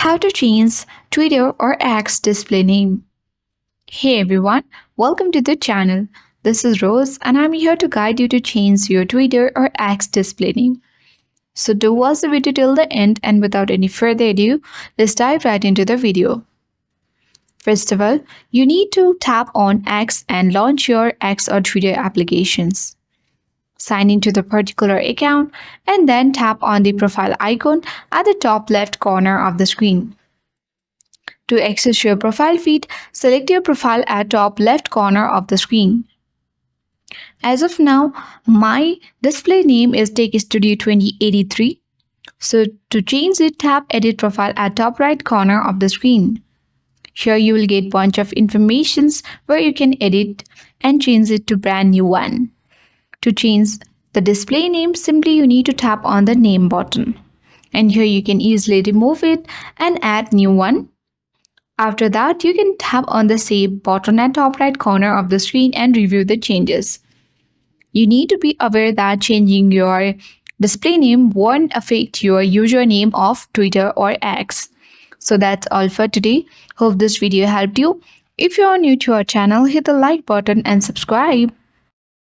How to change Twitter or X display name. Hey everyone, welcome to the channel. This is Rose and I'm here to guide you to change your Twitter or X display name. So do watch the video till the end and without any further ado, let's dive right into the video. First of all, you need to tap on X and launch your X or Twitter applications. Sign into the particular account and then tap on the profile icon at the top left corner of the screen. To access your profile feed, select your profile at top left corner of the screen. As of now, my display name is Tech Studio 2083. So to change it, tap Edit Profile at top right corner of the screen. Here you will get bunch of informations where you can edit and change it to brand new one. To change the display name, simply you need to tap on the name button. And here you can easily remove it and add new one. After that, you can tap on the Save button at top right corner of the screen and review the changes. You need to be aware that changing your display name won't affect your username of Twitter or X. So that's all for today. Hope this video helped you. If you are new to our channel, hit the like button and subscribe.